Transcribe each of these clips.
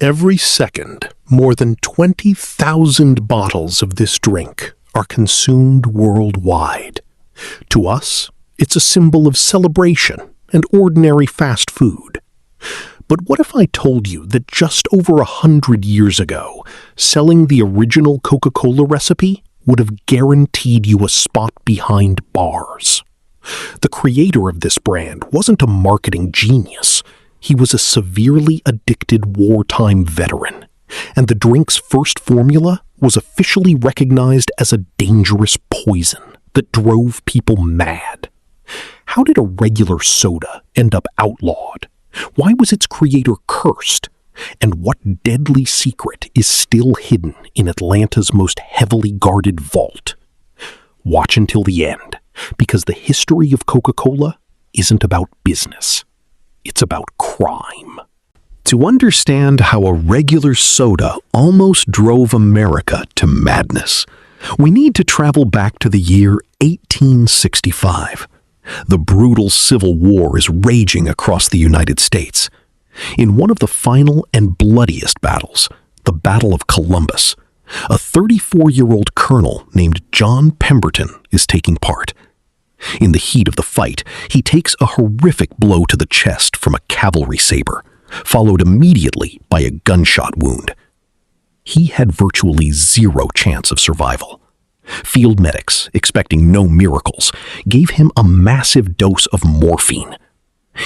Every second, more than 20,000 bottles of this drink are consumed worldwide. To us, it's a symbol of celebration and ordinary fast food. But what if I told you that just over 100 years ago, selling the original Coca-Cola recipe would have guaranteed you a spot behind bars? The creator of this brand wasn't a marketing genius. He was a severely addicted wartime veteran, and the drink's first formula was officially recognized as a dangerous poison that drove people mad. How did a regular soda end up outlawed? Why was its creator cursed? And what deadly secret is still hidden in Atlanta's most heavily guarded vault? Watch until the end, because the history of Coca-Cola isn't about business. It's about crime. To understand how a regular soda almost drove America to madness, we need to travel back to the year 1865. The brutal Civil War is raging across the United States. In one of the final and bloodiest battles, the Battle of Columbus, a 34-year-old colonel named John Pemberton is taking part. In the heat of the fight, he takes a horrific blow to the chest from a cavalry saber, followed immediately by a gunshot wound. He had virtually zero chance of survival. Field medics, expecting no miracles, gave him a massive dose of morphine.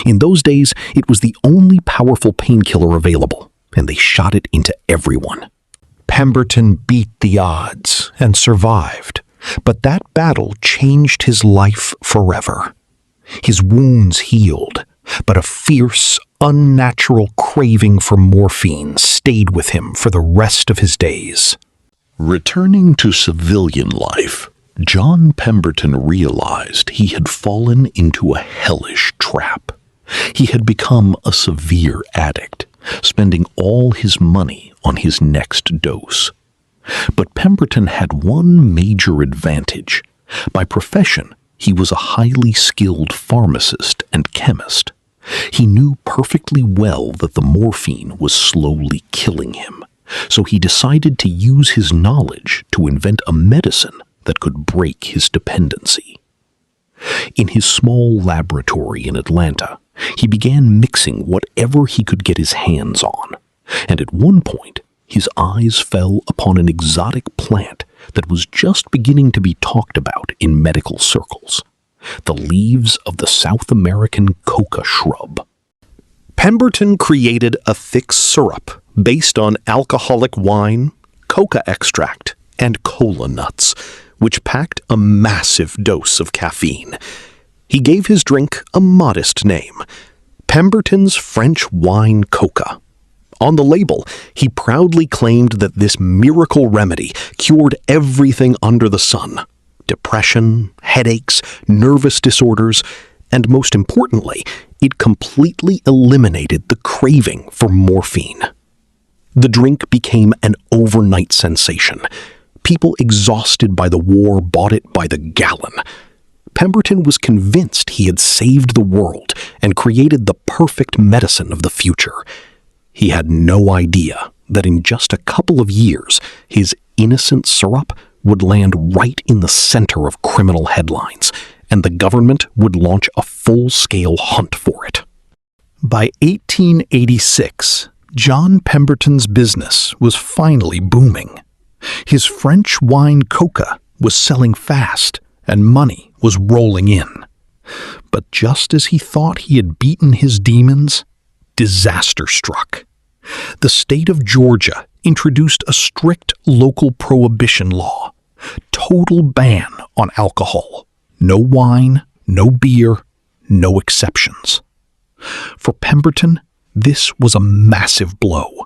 In those days, it was the only powerful painkiller available, and they shot it into everyone. Pemberton beat the odds and survived, but that battle changed his life forever. His wounds healed, but a fierce, unnatural craving for morphine stayed with him for the rest of his days. Returning to civilian life, John Pemberton realized he had fallen into a hellish trap. He had become a severe addict, spending all his money on his next dose. But Pemberton had one major advantage. By profession, he was a highly skilled pharmacist and chemist. He knew perfectly well that the morphine was slowly killing him, so he decided to use his knowledge to invent a medicine that could break his dependency. In his small laboratory in Atlanta, he began mixing whatever he could get his hands on, and at one point, his eyes fell upon an exotic plant that was just beginning to be talked about in medical circles: the leaves of the South American coca shrub. Pemberton created a thick syrup based on alcoholic wine, coca extract, and cola nuts, which packed a massive dose of caffeine. He gave his drink a modest name: Pemberton's French Wine Coca. On the label, he proudly claimed that this miracle remedy cured everything under the sun: depression, headaches, nervous disorders, and most importantly, it completely eliminated the craving for morphine. The drink became an overnight sensation. People exhausted by the war bought it by the gallon. Pemberton was convinced he had saved the world and created the perfect medicine of the future. He had no idea that in just a couple of years, his innocent syrup would land right in the center of criminal headlines, and the government would launch a full-scale hunt for it. By 1886, John Pemberton's business was finally booming. His French wine coca was selling fast, and money was rolling in. But just as he thought he had beaten his demons, disaster struck. The state of Georgia introduced a strict local prohibition law: total ban on alcohol. No wine, no beer, no exceptions. For Pemberton, this was a massive blow.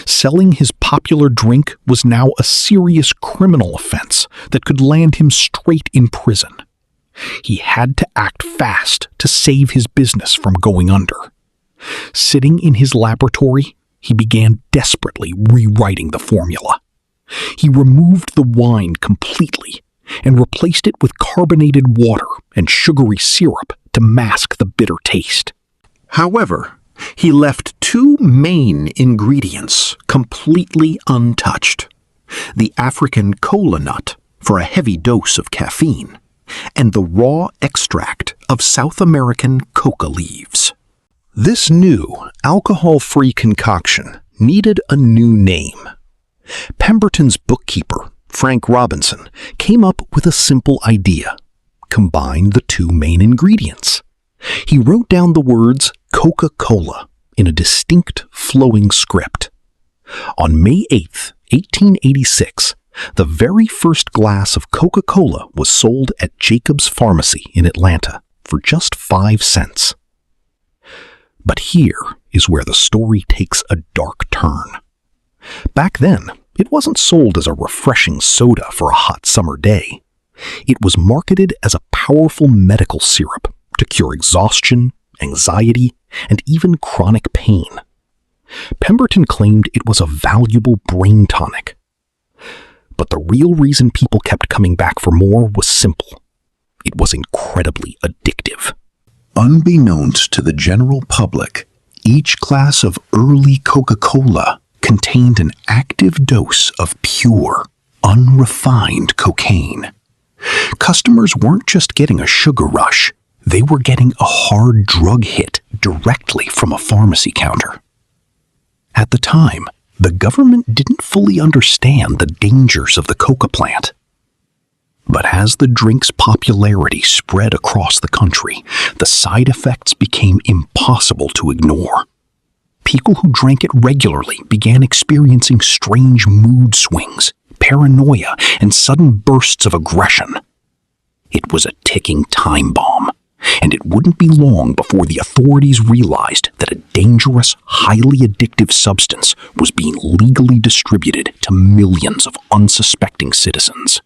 Selling his popular drink was now a serious criminal offense that could land him straight in prison. He had to act fast to save his business from going under. Sitting in his laboratory, he began desperately rewriting the formula. He removed the wine completely and replaced it with carbonated water and sugary syrup to mask the bitter taste. However, He left two main ingredients completely untouched: the African cola nut for a heavy dose of caffeine, and the raw extract of South American coca leaves. This new, alcohol-free concoction needed a new name. Pemberton's bookkeeper, Frank Robinson, came up with a simple idea: combine the two main ingredients. He wrote down the words Coca-Cola in a distinct, flowing script. On May 8, 1886, the very first glass of Coca-Cola was sold at Jacob's Pharmacy in Atlanta for just 5 cents. But here is where the story takes a dark turn. Back then, it wasn't sold as a refreshing soda for a hot summer day. It was marketed as a powerful medical syrup to cure exhaustion, anxiety, and even chronic pain. Pemberton claimed it was a valuable brain tonic. But the real reason people kept coming back for more was simple. It was incredibly addictive. Unbeknownst to the general public, each glass of early Coca-Cola contained an active dose of pure, unrefined cocaine. Customers weren't just getting a sugar rush, they were getting a hard drug hit directly from a pharmacy counter. At the time, the government didn't fully understand the dangers of the coca plant. But as the drink's popularity spread across the country, the side effects became impossible to ignore. People who drank it regularly began experiencing strange mood swings, paranoia, and sudden bursts of aggression. It was a ticking time bomb, and it wouldn't be long before the authorities realized that a dangerous, highly addictive substance was being legally distributed to millions of unsuspecting citizens.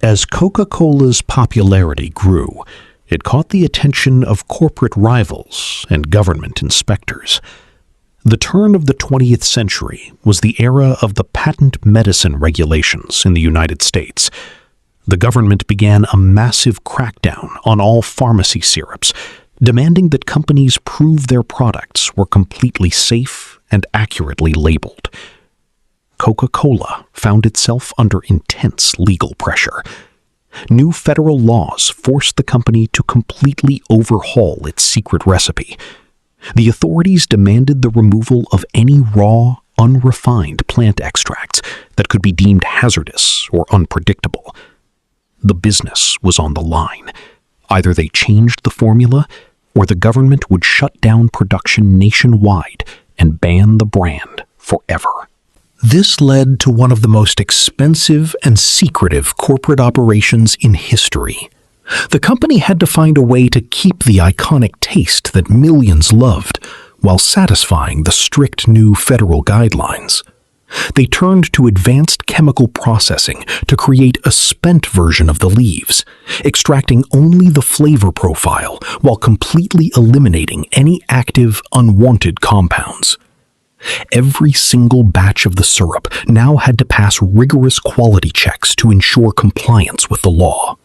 As Coca-Cola's popularity grew, it caught the attention of corporate rivals and government inspectors. The turn of the 20th century was the era of the patent medicine regulations in the United States. The government began a massive crackdown on all pharmacy syrups, demanding that companies prove their products were completely safe and accurately labeled. Coca-Cola found itself under intense legal pressure. New federal laws forced the company to completely overhaul its secret recipe. The authorities demanded the removal of any raw, unrefined plant extracts that could be deemed hazardous or unpredictable. The business was on the line. Either they changed the formula, or the government would shut down production nationwide and ban the brand forever. This led to one of the most expensive and secretive corporate operations in history. The company had to find a way to keep the iconic taste that millions loved while satisfying the strict new federal guidelines. They turned to advanced chemical processing to create a spent version of the leaves, extracting only the flavor profile while completely eliminating any active, unwanted compounds. Every single batch of the syrup now had to pass rigorous quality checks to ensure compliance with the law.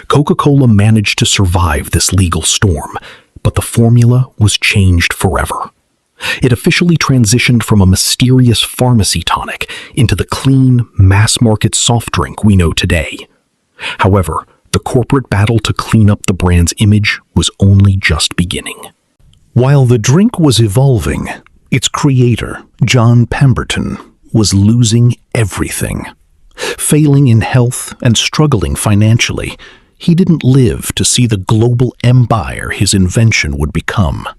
Coca-Cola managed to survive this legal storm, but the formula was changed forever. It officially transitioned from a mysterious pharmacy tonic into the clean, mass-market soft drink we know today. However, the corporate battle to clean up the brand's image was only just beginning. While the drink was evolving, its creator, John Pemberton, was losing everything. Failing in health and struggling financially, he didn't live to see the global empire his invention would become.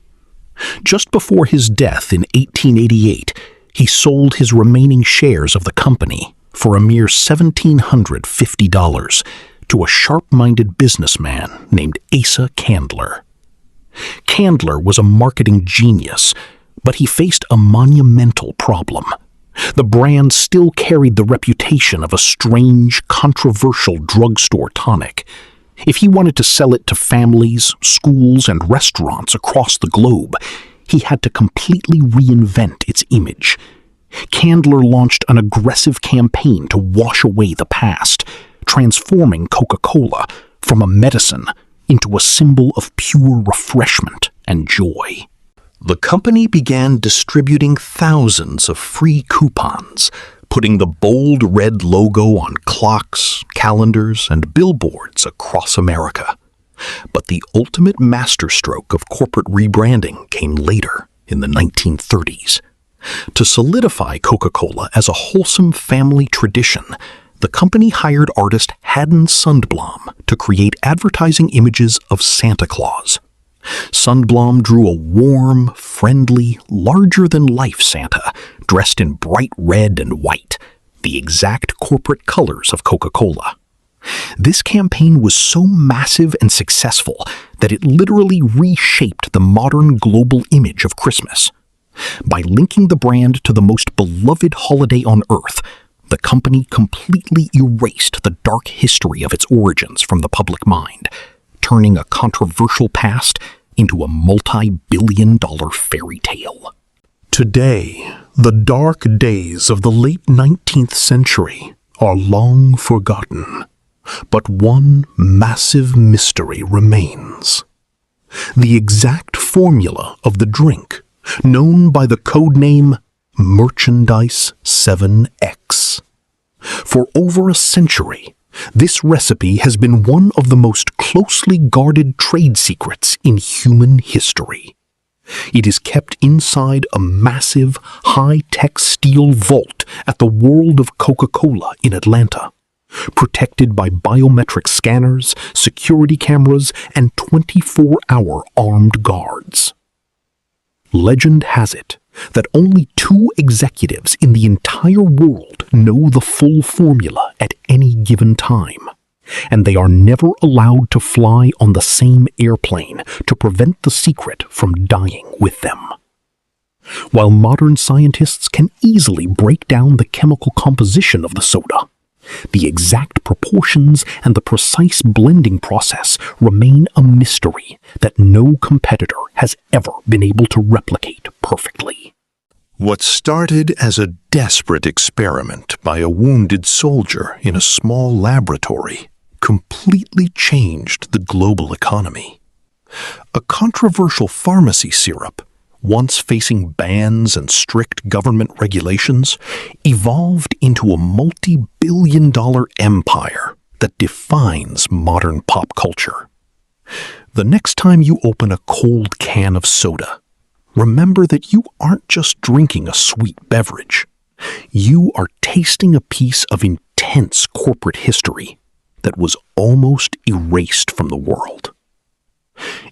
Just before his death in 1888, he sold his remaining shares of the company for a mere $1,750 to a sharp-minded businessman named Asa Candler. Candler was a marketing genius, but he faced a monumental problem. The brand still carried the reputation of a strange, controversial drugstore tonic. If he wanted to sell it to families, schools, and restaurants across the globe, he had to completely reinvent its image. Candler launched an aggressive campaign to wash away the past, transforming Coca-Cola from a medicine into a symbol of pure refreshment and joy. The company began distributing thousands of free coupons, putting the bold red logo on clocks, calendars, and billboards across America. But the ultimate masterstroke of corporate rebranding came later, in the 1930s. To solidify Coca-Cola as a wholesome family tradition, the company hired artist Haddon Sundblom to create advertising images of Santa Claus. Sundblom drew a warm, friendly, larger-than-life Santa, dressed in bright red and white, the exact corporate colors of Coca-Cola. This campaign was so massive and successful that it literally reshaped the modern global image of Christmas. By linking the brand to the most beloved holiday on Earth, the company completely erased the dark history of its origins from the public mind, turning a controversial past into a multi-billion-dollar fairy tale. Today, the dark days of the late 19th century are long forgotten, but one massive mystery remains. The exact formula of the drink, known by the codename Merchandise 7X. For over a century, this recipe has been one of the most closely guarded trade secrets in human history. It is kept inside a massive, high-tech steel vault at the World of Coca-Cola in Atlanta, protected by biometric scanners, security cameras, and 24-hour armed guards. Legend has it that only 2 executives in the entire world know the full formula at any given time, and they are never allowed to fly on the same airplane to prevent the secret from dying with them. While modern scientists can easily break down the chemical composition of the soda, the exact proportions and the precise blending process remain a mystery that no competitor has ever been able to replicate perfectly. What started as a desperate experiment by a wounded soldier in a small laboratory completely changed the global economy. A controversial pharmacy syrup, once facing bans and strict government regulations, evolved into a multi-billion-dollar empire that defines modern pop culture. The next time you open a cold can of soda, remember that you aren't just drinking a sweet beverage. You are tasting a piece of intense corporate history that was almost erased from the world.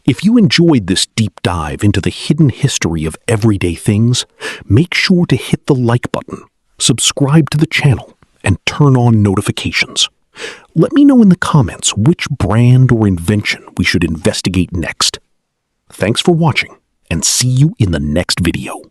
If you enjoyed this deep dive into the hidden history of everyday things, make sure to hit the like button, subscribe to the channel, and turn on notifications. Let me know in the comments which brand or invention we should investigate next. Thanks for watching, and see you in the next video.